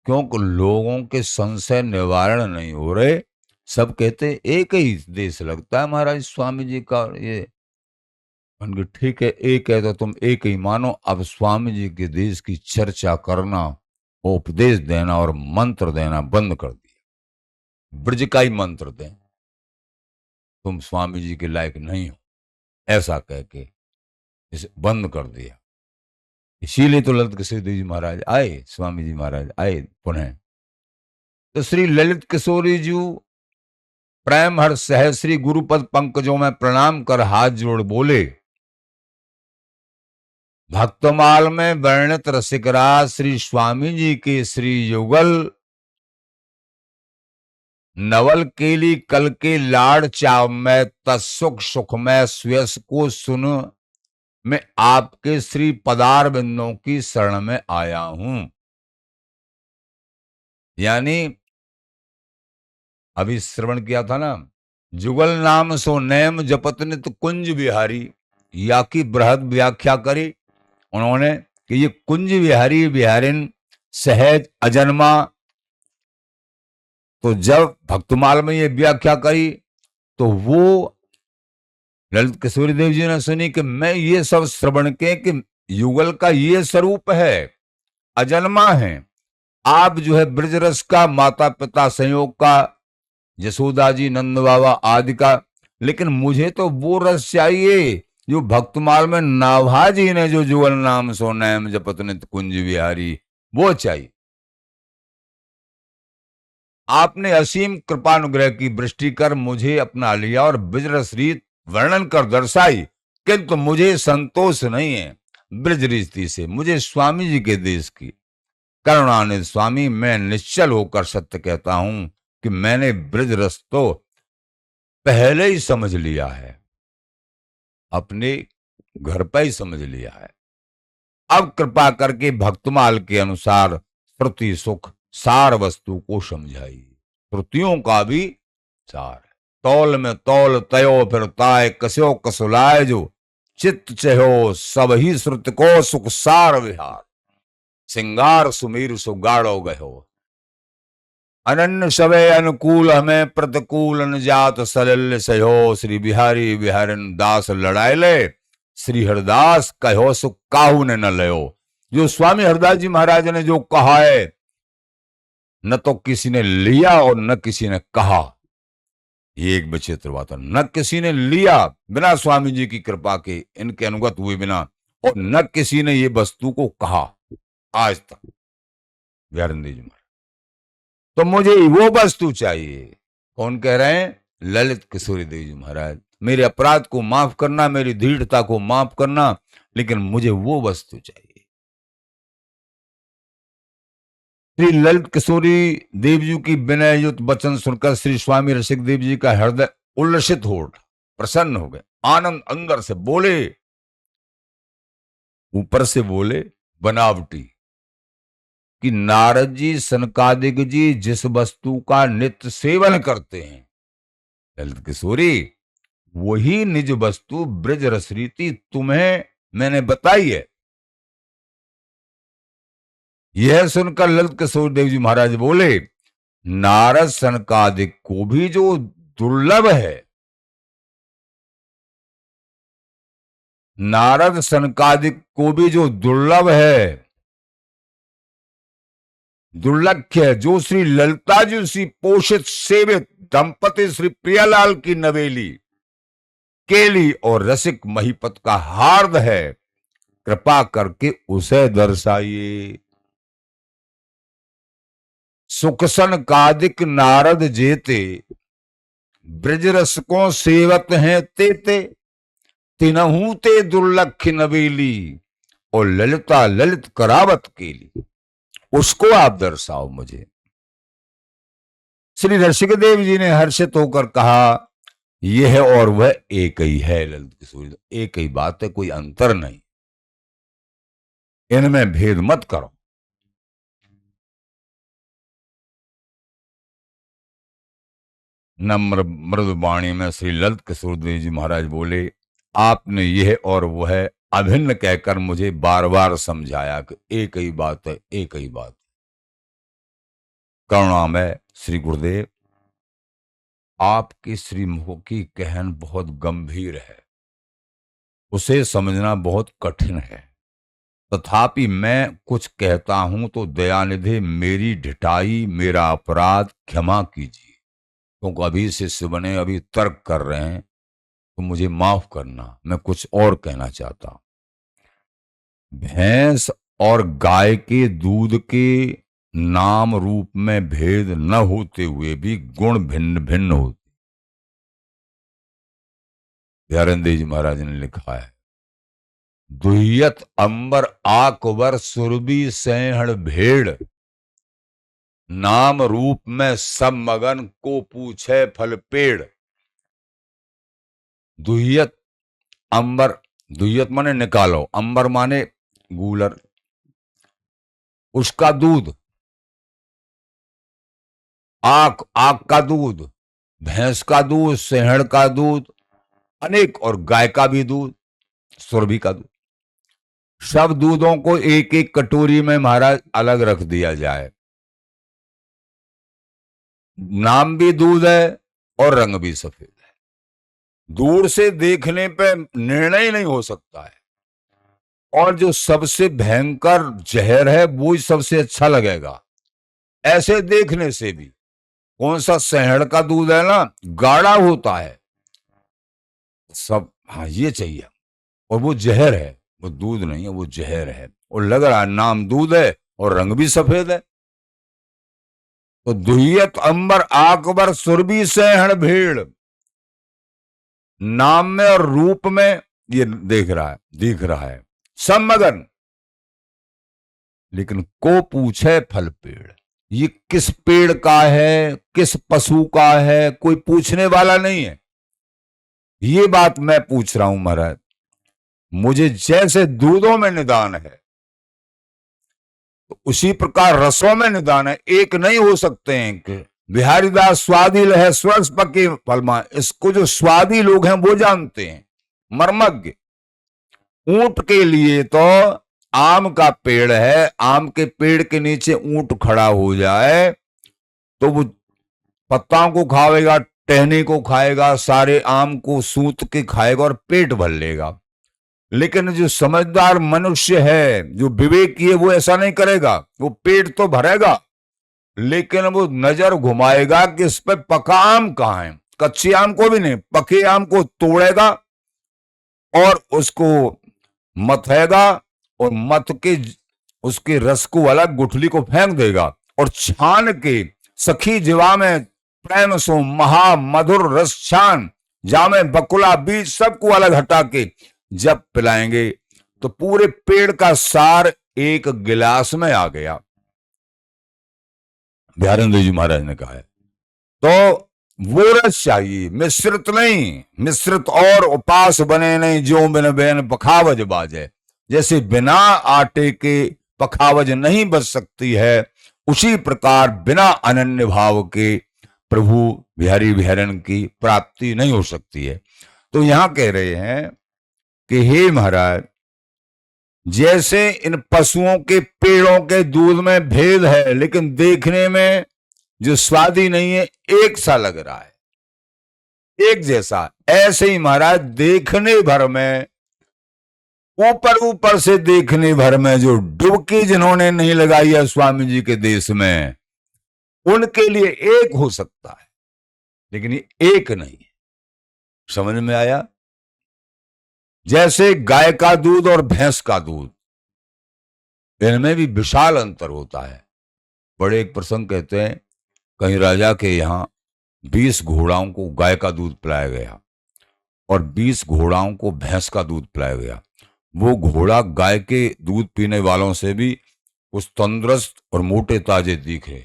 क्योंकि लोगों के संशय निवारण नहीं हो रहे। सब कहते एक ही देश लगता है महाराज स्वामी जी का। ये उनके ठीक है, एक है तो तुम एक ही मानो। अब स्वामी जी के देश की चर्चा करना, उपदेश देना और मंत्र देना बंद कर दिया। ब्रज का ही मंत्र दें, तुम स्वामी जी के लायक नहीं हो, ऐसा कह के इसे बंद कर दिया। इसीलिए तो ललित किशोरी देव जी महाराज आए, स्वामी जी महाराज आए पुनः। तो श्री ललित किशोरी जी प्रेम हर सह श्री गुरुपद पंकजों में प्रणाम कर हाथ जोड़ बोले, भक्तमाल में वर्णित रसिकराज श्री स्वामी जी के श्री युगल नवल केली कल के लाड़ चाव में तत्सुख सुख में सुयस को सुन मैं आपके श्री पदार बिंदों की शरण में आया हूं। यानी अभी श्रवण किया था ना, जुगल नाम सो नैम जपत नित कुंज बिहारी, या की बृहद व्याख्या करी उन्होंने कि ये कुंज बिहारी बिहारिन सहज अजन्मा तो जब भक्तमाल में ये व्याख्या करी तो वो ललित किशोरी देव जी ने सुनी कि मैं ये सब श्रवण के कि युगल का ये स्वरूप है, अजन्मा है। आप जो है ब्रजरस का, माता पिता संयोग का, यशोदा जी, नंद बाबा आदि का, लेकिन मुझे तो वो रस चाहिए जो भक्तमाल में नाभा जी ने जो जुगल नाम सो नैम जपत नित कुंज विहारी, वो चाहिए। आपने असीम कृपानुग्रह की वृष्टि कर मुझे अपना लिया और ब्रजरस रीत वर्णन कर दर्शाई, किंतु मुझे संतोष नहीं है ब्रज रीति से, मुझे स्वामी जी के देश की। करुणानिधि स्वामी, मैं निश्चल होकर सत्य कहता हूं कि मैंने ब्रज रस तो पहले ही समझ लिया है, अपने घर पर ही समझ लिया है। अब कृपा करके भक्तमाल के अनुसार श्रुति सुख सार वस्तु को समझाई। श्रुतियों का भी सार है। तौल में तौल तयो फिर ताय, कसो कसुलाय जो चित्त चहो सब ही श्रुत को सुख सार विहार। सिंगार सुमीर सुगाड़ो गयो, अनन्य सवे अनुकूल हमें प्रतिकूल न जात सलिल सहो। श्री बिहारी बिहारन दास लड़ाई ले, श्री हरदास कहो सुख काहू ने न लयो। जो स्वामी हरदास जी महाराज ने जो कहा है, न तो किसी ने लिया और न किसी ने कहा। ये एक विचित्र बात है, न किसी ने लिया बिना स्वामी जी की कृपा के, इनके अनुगत हुए बिना, और न किसी ने ये वस्तु को कहा आज तक। बिहारन जी महाराज, तो मुझे वो वस्तु चाहिए। कौन कह रहे हैं? ललित किशोरी देव जी महाराज। मेरे अपराध को माफ करना, मेरी दृढ़ता को माफ करना, लेकिन मुझे वो वस्तु चाहिए। श्री ललित किशोरी देव जी की विनय युक्त वचन सुनकर श्री स्वामी रसिक देव जी का हृदय उल्लसित हो उठा, प्रसन्न हो गए। आनंद अंदर से बोले, ऊपर से बोले बनावटी, कि नारद जी सनकादिक जी जिस वस्तु का नित्य सेवन करते हैं ललित किशोरी, वही निज वस्तु ब्रज रसरीति तुम्हें मैंने बताई है। यह सुनकर ललित किशोर देव जी महाराज बोले, नारद सनकादिक को भी जो दुर्लभ है, नारद सनकादिक को भी जो दुर्लभ है, दुर्लक्ष्य है, जो श्री ललिता जी सी पोषित सेवित दंपति श्री प्रियालाल की नवेली केली और रसिक महीपत का हार्द है, कृपा करके उसे दर्शाइए। सुखसन कादिक नारद जेते, ब्रजरस को सेवत हैं तेते, तिनहू ते दुर्लक्ष्य नवेली, और ललिता ललित करावत केली, उसको आप दर्शाओ मुझे। श्री रसिकदेव जी ने हर्षित होकर कहा, यह और वह एक ही है ललित किशोरी, एक ही बात है, कोई अंतर नहीं, इनमें भेद मत करो। नम्र मृदु वाणी में श्री ललित किशोर देव जी महाराज बोले, आपने यह और वह अभिन्न कहकर मुझे बार बार समझाया कि एक ही बात है, एक ही बात। करुणामय श्री गुरुदेव, आपकी श्रीमुख की कहन बहुत गंभीर है, उसे समझना बहुत कठिन है, तथापि मैं कुछ कहता हूं तो दयानिधि मेरी ढिठाई, मेरा अपराध क्षमा कीजिए, क्योंकि अभी शिष्य बने, अभी तर्क कर रहे हैं, तो मुझे माफ करना। मैं कुछ और कहना चाहता हूं। भैंस और गाय के दूध के नाम रूप में भेद न होते हुए भी गुण भिन्न भिन्न होते। बिहारन देव जी महाराज ने लिखा है, दुहियत अंबर आकबर सुरभि सैहण भेड़, नाम रूप में सब मगन को पूछे फल पेड़। दुहियत अंबर, दुहियत माने निकालो, अंबर माने गूलर, उसका दूध, आक, आक का दूध, भैंस का दूध, सेहड़ का दूध अनेक, और गाय का भी दूध, सुरभि का दूध, सब दूधों को एक एक कटोरी में महाराज अलग रख दिया जाए। नाम भी दूध है और रंग भी सफेद है। दूर से देखने पे निर्णय नहीं हो सकता है, और जो सबसे भयंकर जहर है वो ही सबसे अच्छा लगेगा। ऐसे देखने से भी कौन सा सहड़ का दूध है ना, गाढ़ा होता है सब, हाँ ये चाहिए, और वो जहर है, वो दूध नहीं है, वो जहर है, और लग रहा है नाम दूध है और रंग भी सफेद है। तो दुहियत अंबर आकबर सुरभि सहण भीड़, नाम में और रूप में ये दिख रहा है सब मगन, लेकिन को पूछे फल पेड़, ये किस पेड़ का है, किस पशु का है, कोई पूछने वाला नहीं है। ये बात मैं पूछ रहा हूं महाराज, मुझे जैसे दूधों में निदान है तो उसी प्रकार रसों में निदान है। एक नहीं हो सकते हैं कि बिहारी दास स्वादी है स्वर्ग पके फलमा, इसको जो स्वादी लोग हैं वो जानते हैं, मर्मज्ञ। ऊंट के लिए तो आम का पेड़ है, आम के पेड़ के नीचे ऊंट खड़ा हो जाए तो वो पत्ताओं को खाएगा, टहनी को खाएगा, सारे आम को सूत के खाएगा और पेट भर लेगा। लेकिन जो समझदार मनुष्य है, जो विवेकी है, वो ऐसा नहीं करेगा। वो पेट तो भरेगा लेकिन वो नजर घुमाएगा कि इस पर पका आम कहां है, कच्चे आम को भी नहीं, पके आम को तोड़ेगा और उसको मथेगा, और मथ के उसके रस को अलग गुठली को फेंक देगा, और छान के सखी जिवा में प्रेम सो महा मधुर रस छान, जामे बकुला बीज सबको अलग हटा के जब पिलाएंगे तो पूरे पेड़ का सार एक गिलास में आ गया। बिहारेंद्र जी महाराज ने कहा है। तो वो रस चाहिए, मिश्रित नहीं, मिश्रित और उपास बने नहीं, जो बिन बेन पखावज बाजे। जैसे बिना आटे के पखावज नहीं बच सकती है, उसी प्रकार बिना अनन्य भाव के प्रभु बिहारी बिहारन की प्राप्ति नहीं हो सकती है। तो यहां कह रहे हैं कि हे महाराज, जैसे इन पशुओं के पेड़ों के दूध में भेद है, लेकिन देखने में जो स्वादी नहीं है, एक सा लग रहा है, एक जैसा, ऐसे ही महाराज देखने भर में, ऊपर ऊपर से देखने भर में जो डुबकी जिन्होंने नहीं लगाई है स्वामी जी के देश में, उनके लिए एक हो सकता है, लेकिन ये एक नहीं। समझ में आया? जैसे गाय का दूध और भैंस का दूध, इनमें भी विशाल अंतर होता है। बड़े एक प्रसंग कहते हैं, कहीं राजा के यहां 20 घोड़ाओं को गाय का दूध पिलाया गया और 20 घोड़ाओं को भैंस का दूध पिलाया गया। वो घोड़ा गाय के दूध पीने वालों से भी उस तंदुरुस्त और मोटे ताजे दिखे,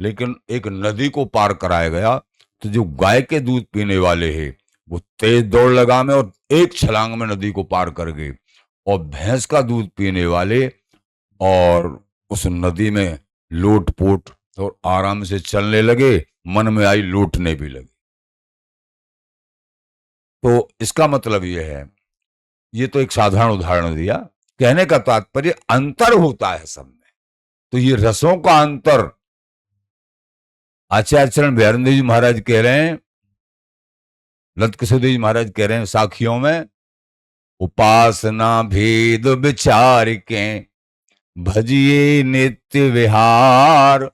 लेकिन एक नदी को पार कराया गया तो जो गाय के दूध पीने वाले हैं वो तेज दौड़ लगा में और एक छलांग में नदी को पार कर गए, और भैंस का दूध पीने वाले और उस नदी में लोटपोट और आराम से चलने लगे, मन में आई लूटने भी लगे। तो इसका मतलब यह है, ये तो एक साधारण उदाहरण दिया, कहने का तात्पर्य अंतर होता है सब में। तो ये रसों का अंतर आचार्य चरण बिहारेंद्र जी महाराज कह रहे हैं, लत किशोर जी महाराज कह रहे हैं साखियों में, उपासना भेद विचार के भजिए नित्य विहार,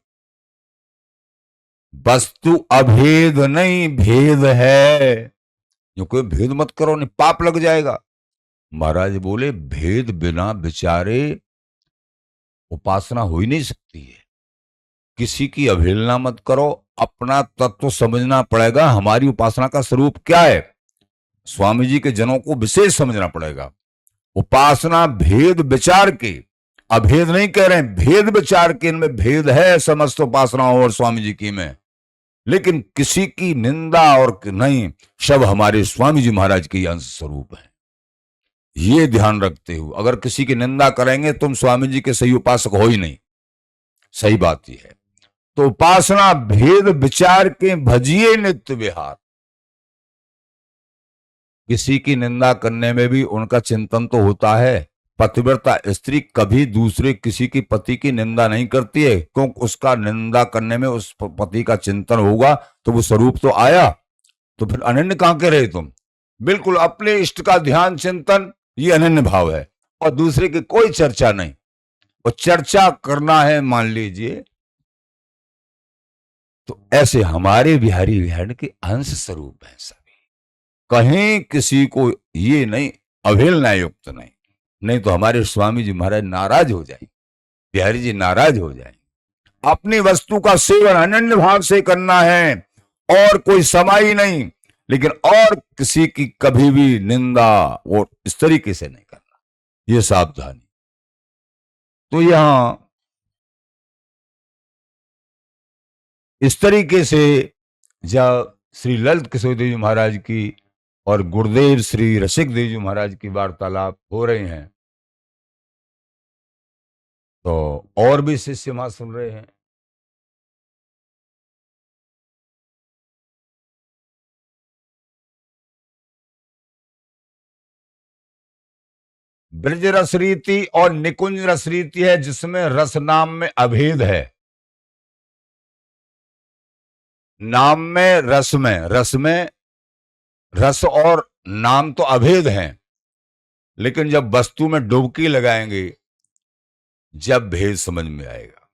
वस्तु अभेद नहीं भेद है, जो कोई भेद मत करो नहीं पाप लग जाएगा। महाराज बोले भेद बिना विचारे उपासना हो ही नहीं सकती है। किसी की अवहेलना मत करो, अपना तत्व समझना पड़ेगा, हमारी उपासना का स्वरूप क्या है, स्वामी जी के जनों को विशेष समझना पड़ेगा। उपासना भेद विचार के, अभेद नहीं कह रहे हैं, भेद विचार के, इनमें भेद है समस्त उपासनाओं और स्वामी जी की में, लेकिन किसी की निंदा और नहीं, सब हमारे स्वामी जी महाराज के अंश स्वरूप है। ये ध्यान रखते हुए अगर किसी की निंदा करेंगे तुम स्वामी जी के सही उपासक हो ही नहीं। सही बात यह है। तो उपासना भेद विचार के भजिए नित्य विहार, किसी की निंदा करने में भी उनका चिंतन तो होता है, पतिव्रता स्त्री कभी दूसरे किसी की पति की निंदा नहीं करती है, क्योंकि उसका निंदा करने में उस पति का चिंतन होगा तो वो स्वरूप तो आया, तो फिर अनन्य कहां के रहे तुम। बिल्कुल अपने इष्ट का ध्यान चिंतन, ये अनन्य भाव है, और दूसरे की कोई चर्चा नहीं। और चर्चा करना है मान लीजिए, तो ऐसे हमारे बिहारी बिहार के अंश स्वरूप है सभी। कहीं किसी को ये नहीं, अवहेलना युक्त नहीं, नहीं तो हमारे स्वामी जी महाराज नाराज हो जाए, बिहारी जी नाराज हो जाए। अपनी वस्तु का सेवन अनन्य भाव से करना है, और कोई समाई नहीं, लेकिन और किसी की कभी भी निंदा और इस तरीके से नहीं करना, ये सावधानी। तो यहां इस तरीके से जब श्री ललित किशोर देव जी महाराज की और गुरुदेव श्री रसिक देव जी महाराज की वार्तालाप हो रहे हैं, तो और भी शिष्य वहां सुन रहे हैं। ब्रज रस रीति और निकुंज रस रीति है, जिसमें रस नाम में अभेद है। नाम में रस और नाम तो अभेद हैं, लेकिन जब वस्तु में डुबकी लगाएंगे, जब भेद समझ में आएगा।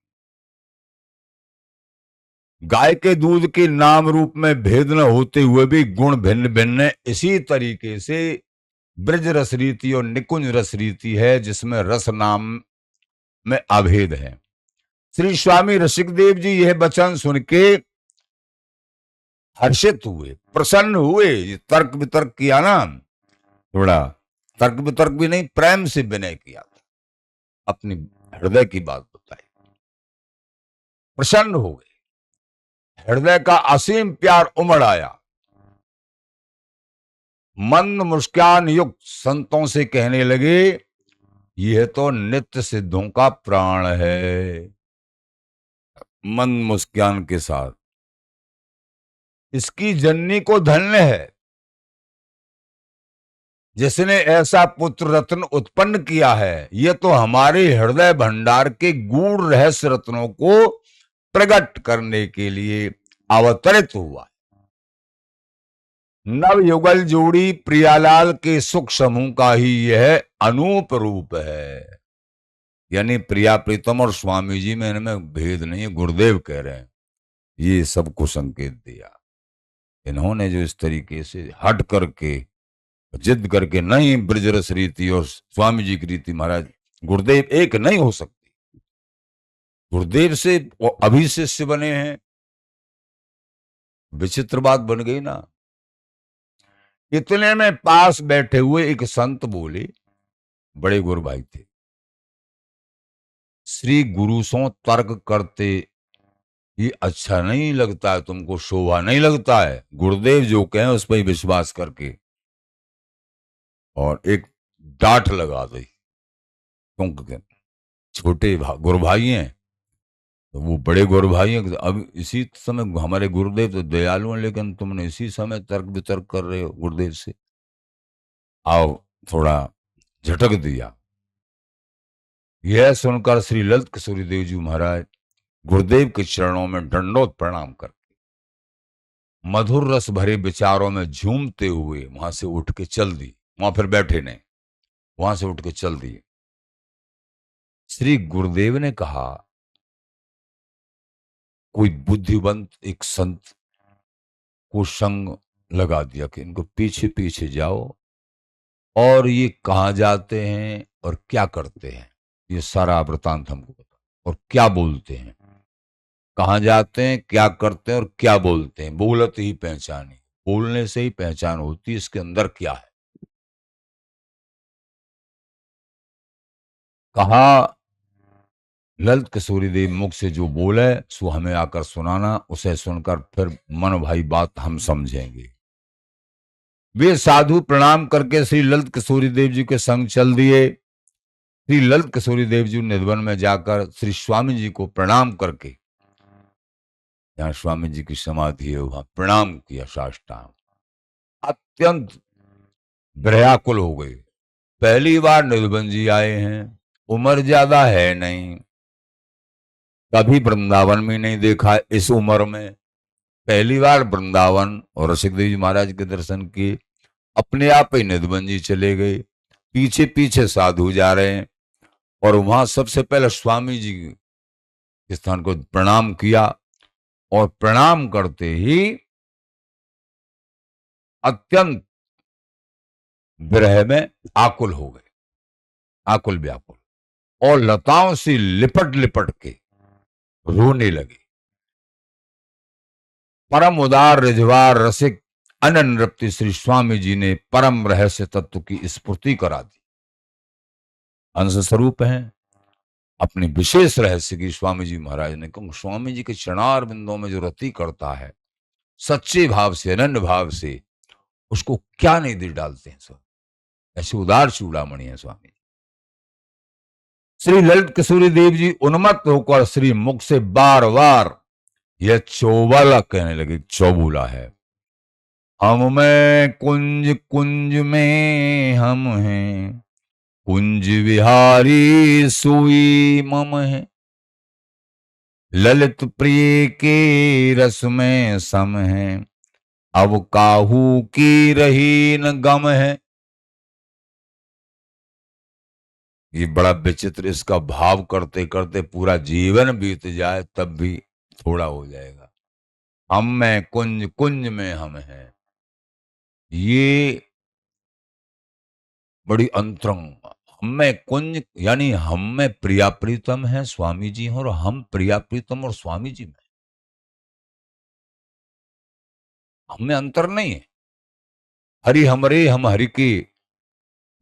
गाय के दूध के नाम रूप में भेद न होते हुए भी गुण भिन्न भिन्न है। इसी तरीके से ब्रज रस रीति और निकुंज रस रीति है, जिसमें रस नाम में अभेद है। श्री स्वामी रसिकदेव जी यह वचन सुन के हर्षित हुए, प्रसन्न हुए। तर्क वितर्क किया ना, थोड़ा तर्क वितर्क भी नहीं, प्रेम से विनय किया था, अपनी हृदय की बात बताई, प्रसन्न हो गए, हृदय का असीम प्यार उमड़ आया। मंद मुस्कान युक्त संतों से कहने लगे, यह तो नित्य सिद्धों का प्राण है। मंद मुस्कान के साथ, इसकी जननी को धन्य है जिसने ऐसा पुत्र रत्न उत्पन्न किया है। यह तो हमारे हृदय भंडार के गूढ़ रहस्य रत्नों को प्रकट करने के लिए अवतरित हुआ। नव युगल जोड़ी प्रियालाल के सुख समूह का ही यह अनूप रूप है। यानी प्रिया प्रीतम और स्वामी जी में इनमें भेद नहीं है, गुरुदेव कह रहे हैं। ये सबको संकेत दिया। इन्होंने जो इस तरीके से हट करके जिद करके, नहीं ब्रजरस रीति और स्वामी जी की रीति महाराज, गुरुदेव एक नहीं हो सकती। गुरुदेव से वो अभी शिष्य बने हैं, विचित्र बात बन गई ना। इतने में पास बैठे हुए एक संत बोले, बड़े गुरु भाई थे, श्री गुरु सो तर्क करते ये अच्छा नहीं लगता है, तुमको शोभा नहीं लगता है। गुरुदेव जो कहें उस पर विश्वास करके, और एक डांट लगा दी, क्योंकि छोटे गुरु भाई हैं, तो वो बड़े गुरु भाई हैं। अब इसी समय हमारे गुरुदेव तो दयालु हैं, लेकिन तुमने इसी समय तर्क वितर्क कर रहे हो गुरुदेव से। आओ, थोड़ा झटक दिया। यह सुनकर श्री ललित किशोरी देव जी महाराज गुरुदेव के चरणों में दंडोत प्रणाम करके मधुर रस भरे विचारों में झूमते हुए वहां से उठ के चल दी। वहां फिर बैठे नहीं, वहां से उठ के चल दिए। श्री गुरुदेव ने कहा, कोई बुद्धिवंत एक संत को संग लगा दिया कि इनको पीछे पीछे जाओ, और ये कहाँ जाते हैं और क्या करते हैं, ये सारा वृतांत हमको बताओ, और क्या बोलते हैं, कहाँ जाते हैं, क्या करते हैं और क्या बोलते हैं। बोलत ही पहचानी, बोलने से ही पहचान होती है इसके अंदर क्या है। कहा, ललित किशोरी देव मुख से जो बोले सो हमें आकर सुनाना, उसे सुनकर फिर मन भाई बात हम समझेंगे। वे साधु प्रणाम करके श्री ललित किशोरी देव जी के संग चल दिए। श्री ललित किशोरी देव जी निधवन में जाकर श्री स्वामी जी को प्रणाम करके, जहां स्वामी जी की समाधि है वहां प्रणाम किया साष्टांग। अत्यंत व्याकुल हो गए, पहली बार निधुवन जी आए हैं, उम्र ज्यादा है नहीं, कभी वृंदावन में नहीं देखा इस उम्र में, पहली बार वृंदावन और रसिकदेव जी महाराज के दर्शन किए। अपने आप ही निधुवन जी चले गए, पीछे पीछे साधु जा रहे हैं, और वहां सबसे पहले स्वामी जी के स्थान को प्रणाम किया, और प्रणाम करते ही अत्यंत विरह में आकुल हो गए, आकुल व्याकुल, और लताओं से लिपट लिपट के रोने लगे। परम उदार रिझवार रसिक अनन्य नृत्य श्री स्वामी जी ने परम रहस्य तत्व की स्फूर्ति करा दी। अंश स्वरूप हैं, अपनी विशेष रहस्य की स्वामी जी महाराज ने कहा। स्वामी जी के चरणार बिंदों में जो रति करता है सच्चे भाव से, अनन्य भाव से, उसको क्या नहीं दे डालते हैं सब, ऐसे उदार चूड़ामणि है स्वामी। श्री ललित किशोरी देव जी उन्मत्त होकर श्री मुख से बार बार यह चौबाला कहने लगे, चौबूला है। हम में कुंज कुंज में हम हैं, कुंज विहारी सुई मम है, ललित प्रिय के रस में सम है, अब काहू की रही न गम है। ये बड़ा विचित्र, इसका भाव करते करते पूरा जीवन बीत जाए तब भी थोड़ा हो जाएगा। हम में कुंज कुंज में हम हैं, ये बड़ी अंतरंग। हम में कुंज यानी हम में प्रिया प्रीतम है स्वामी जी हैं, और हम प्रिया प्रीतम और स्वामी जी में, हम में अंतर नहीं है। हरि हमरे हम हरि के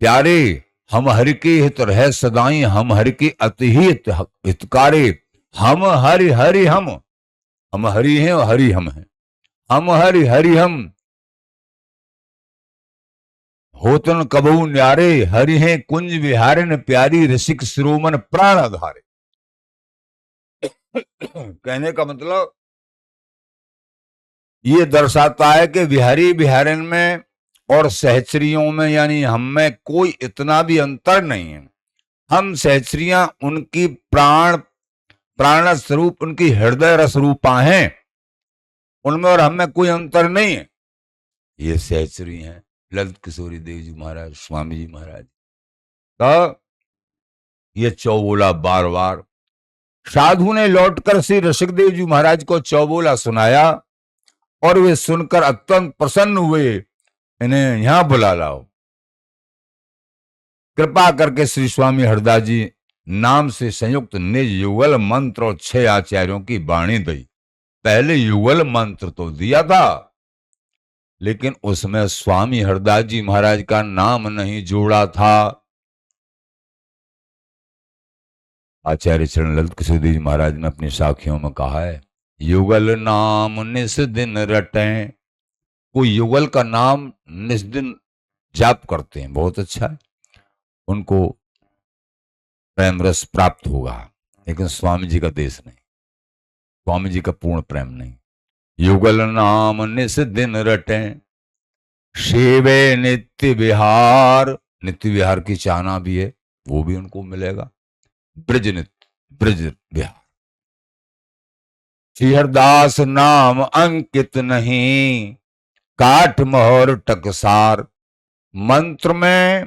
प्यारे, हम हरि के हित रह सदाई, हम हरि के अति हितकारे, हम हरि हरि हम हरि हैं और हरि हम हैं, हम हरि हरि हम होतन कबहू न्यारे, हरि हैं कुंज विहारिन प्यारी, ऋषिक शिरोमन प्राण आधारे। कहने का मतलब ये दर्शाता है कि विहारी विहारिन में और सहचरियों में यानी हम में कोई इतना भी अंतर नहीं है। हम सहचरियां उनकी प्राण प्राण स्वरूप, उनकी हृदय रस रूपा हैं, उनमें और हम में कोई अंतर नहीं है। ये सहचरी हैं ललित किशोरी देव जी महाराज, स्वामी जी महाराज। तो ये चौबोला बार बार साधु ने लौटकर श्री रसिकदेव जी महाराज को चौबोला सुनाया, और वे सुनकर अत्यंत प्रसन्न हुए। इन्हें यहां बुला लाओ। कृपा करके श्री स्वामी हरदास जी नाम से संयुक्त निज युगल मंत्र और 6 आचार्यों की वाणी दी। पहले युगल मंत्र तो दिया था, लेकिन उसमें स्वामी हरदास जी महाराज का नाम नहीं जोड़ा था। आचार्य चरण ललित किशोर जी महाराज ने अपनी साखियों में कहा है, युगल नाम निस दिन रटें। कोई युगल का नाम निस दिन जाप करते हैं, बहुत अच्छा है, उनको प्रेम रस प्राप्त होगा। लेकिन स्वामी जी का देश नहीं, स्वामी जी का पूर्ण प्रेम नहीं। युगल नाम निस दिन रटें, सेवे नित्य विहार। नित्य विहार की चाहना भी है, वो भी उनको मिलेगा। ब्रज नित्य ब्रज विहार। श्री हरदास नाम अंकित नहीं, काठ मोहर टकसार। मंत्र में,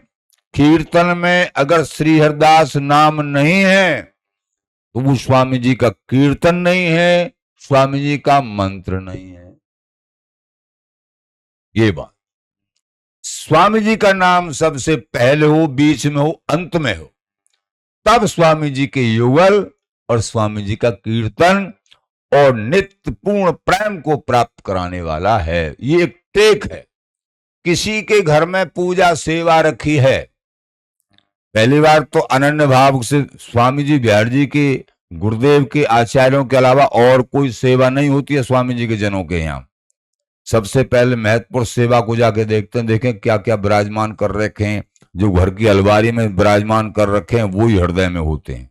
कीर्तन में अगर श्री हरदास नाम नहीं है तो वो स्वामी जी का कीर्तन नहीं है, स्वामी जी का मंत्र नहीं है। ये बात, स्वामी जी का नाम सबसे पहले हो, बीच में हो, अंत में हो, तब स्वामी जी के युगल और स्वामी जी का कीर्तन और नित्य पूर्ण प्रेम को प्राप्त कराने वाला है। ये एक टेक है। किसी के घर में पूजा सेवा रखी है, पहली बार तो अनन्य भाव से स्वामी जी बिहार जी के गुरुदेव के आचार्यों के अलावा और कोई सेवा नहीं होती है स्वामी जी के जनों के यहाँ। सबसे पहले महत्वपूर्ण सेवा को जाके देखते हैं, देखें क्या क्या विराजमान कर रखे हैं। जो घर की अलमारी में विराजमान कर रखे हैं वही हृदय में होते हैं,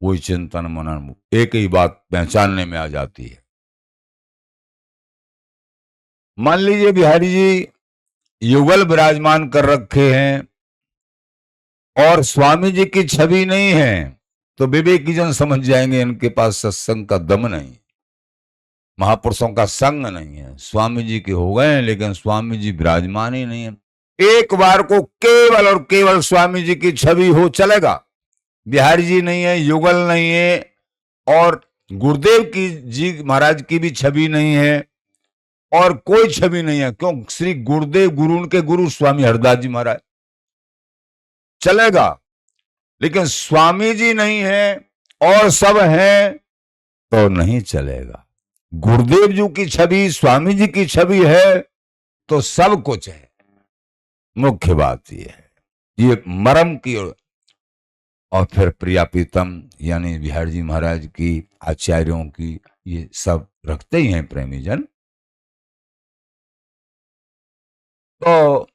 वही चिंतन मनन, एक ही बात पहचानने में आ जाती है। मान लीजिए बिहारी जी युगल विराजमान कर रखे हैं, और स्वामी जी की छवि नहीं है तो विवेकी जन समझ जाएंगे इनके पास सत्संग का दम नहीं, महापुरुषों का संग नहीं है। स्वामी जी के हो गए लेकिन स्वामी जी विराजमान ही नहीं है। एक बार को केवल और केवल स्वामी जी की छवि हो चलेगा, बिहारी जी नहीं है, युगल नहीं है, और गुरुदेव की जी महाराज की भी छवि नहीं है, और कोई छवि नहीं है। क्यों? श्री गुरुदेव गुरु उनके गुरु स्वामी हरदास जी महाराज, चलेगा। लेकिन स्वामी जी नहीं है और सब है तो नहीं चलेगा। गुरुदेव जी की छवि, स्वामी जी की छवि है तो सब कुछ है। मुख्य बात यह है, ये मरम की। और फिर प्रियापीतम यानी बिहारी जी महाराज की, आचार्यों की, ये सब रखते ही हैं प्रेमी जन। तो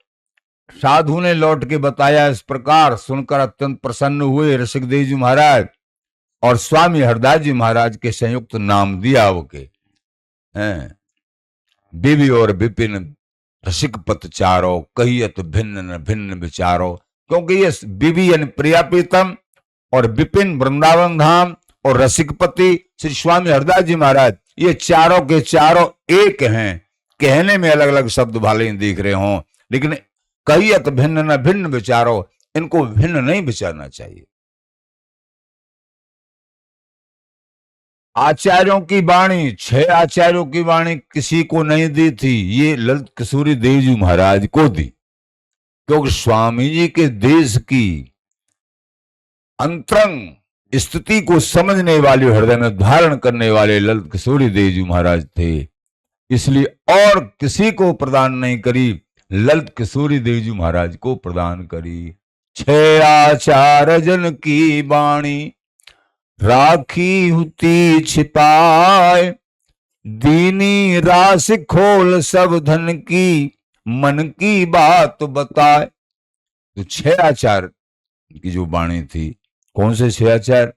साधु ने लौट के बताया इस प्रकार, सुनकर अत्यंत प्रसन्न हुए ऋषिकदेव जी महाराज और स्वामी हरदास जी महाराज के संयुक्त नाम दिया वो के हैं, बीबी और विपिन रसिक पत चारो, कहियत भिन्न न भिन्न विचारो। क्योंकि ये बीबी यानी प्रियापीतम और विपिन वृंदावन धाम और रसिकपति श्री स्वामी हरदास जी महाराज, ये चारों के चारों एक हैं। कहने में अलग अलग शब्द भले ही दिख रहे हों, लेकिन कहियत भिन्न न भिन्न विचारो, इनको भिन्न नहीं विचारना चाहिए। आचार्यों की वाणी, 6 आचार्यों की वाणी किसी को नहीं दी थी, ये ललित किशोरी देव जी महाराज को दी। क्योंकि स्वामी जी के देश की अंतरंग स्थिति को समझने वाले, हृदय में धारण करने वाले ललित किशोरी देव जी महाराज थे। इसलिए और किसी को प्रदान नहीं करी, ललित किशोरी देव जी महाराज को प्रदान करी। 6 आचार्य जन की वाणी राखी हुती छिपाए, दीनी रास खोल सब धन की, मन की बात बताए। तो 6 आचार्य की जो वाणी थी, कौन से 6 आचार्य?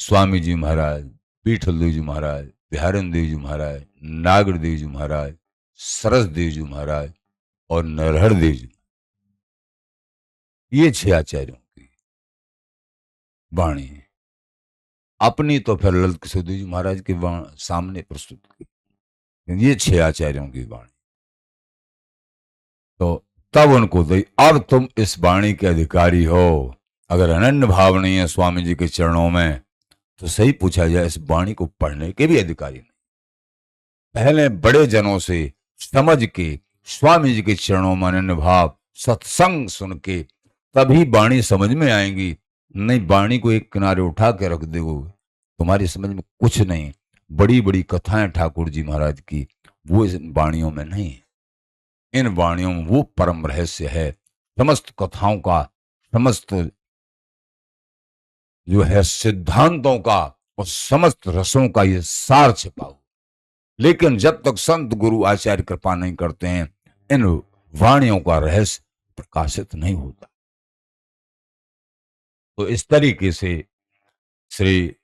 स्वामी जी महाराज, पीठल देव जी महाराज, बिहारन देव जी महाराज, नागर देव जी महाराज, सरस देव जी महाराज और नरहर देव जी। ये 6 आचार्यों की वाणी है। अपनी तो फिर ललित किशोर देव जी महाराज के सामने प्रस्तुत की, ये 6 आचार्यों की वाणी। तो तब उनको दी, अब तुम इस वाणी के अधिकारी हो। अगर अनन्य भाव नहीं है स्वामी जी के चरणों में तो सही पूछा जाए, इस वाणी को पढ़ने के भी अधिकारी नहीं। पहले बड़े जनों से समझ के स्वामी जी के चरणों में अनन्य भाव सत्संग सुन के तभी वाणी समझ में आएंगी। नहीं, वाणी को एक किनारे उठा के रख दो, तुम्हारी समझ में कुछ नहीं। बड़ी बड़ी कथाएं ठाकुर जी महाराज की, वो इस वाणियों में नहीं है। इन वाणियों में वो परम रहस्य है, समस्त कथाओं का, समस्त जो है सिद्धांतों का और समस्त रसों का ये सार छिपा हुआ। लेकिन जब तक संत गुरु आचार्य कृपा नहीं करते हैं, इन वाणियों का रहस्य प्रकाशित नहीं होता। तो इस तरीके से श्री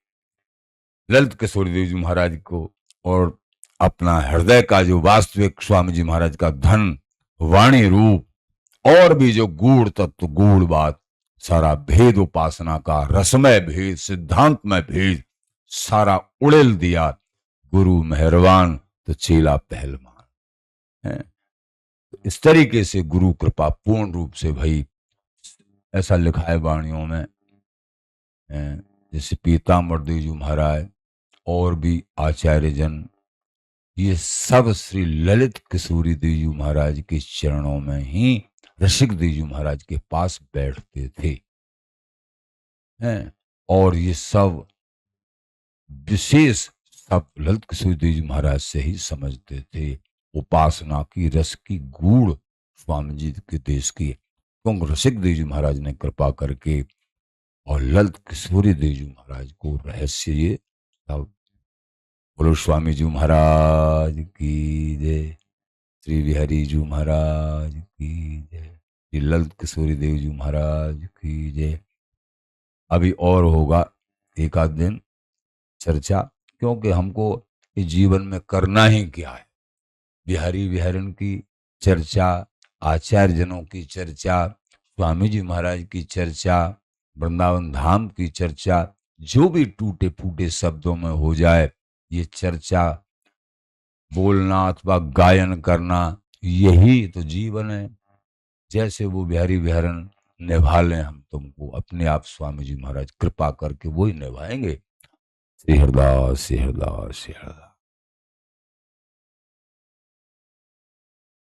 ललित किशोर देव जी महाराज को और अपना हृदय का जो वास्तविक स्वामी जी महाराज का धन, वाणी रूप, और भी जो गूढ़ तत्व, गूढ़ बात, सारा भेद उपासना का, रसमय भेद, सिद्धांत में भेद, सारा उड़ेल दिया। गुरु मेहरबान तो चेला पहलवान है। इस तरीके से गुरु कृपा पूर्ण रूप से भाई, ऐसा लिखा है वाणियों में, जैसे पीताम्बर देव जी महाराज और भी आचार्य जन, ये सब श्री ललित किशोरी देव जी महाराज के चरणों में ही रसिक देव जी महाराज के पास बैठते थे हैं। और ये सब विशेष सब ललित किशोरी देव जी महाराज से ही समझते थे। उपासना की, रस की गूढ़ स्वामी जी के देश की, क्योंकि रसिक देव जी महाराज ने कृपा करके और ललित किशोरी देव जी महाराज को रहस्य ये सब। बोलो स्वामी जी महाराज की जय, श्री बिहारी जी महाराज की जय, श्री ललित किशोरी देव जी महाराज की जय। अभी और होगा एक आध दिन चर्चा, क्योंकि हमको इस जीवन में करना ही क्या है। बिहारी बिहारन की चर्चा आचार्य जनों की चर्चा, स्वामी जी महाराज की चर्चा, वृंदावन धाम की चर्चा, जो भी टूटे फूटे शब्दों में हो जाए, ये चर्चा बोलना अथवा गायन करना, यही तो जीवन है। जैसे वो बिहारी बिहारन निभा लें हम तुमको, अपने आप स्वामी जी महाराज कृपा करके वही निभाएंगे। श्री हरदास, श्री हरदास, श्री हरदास।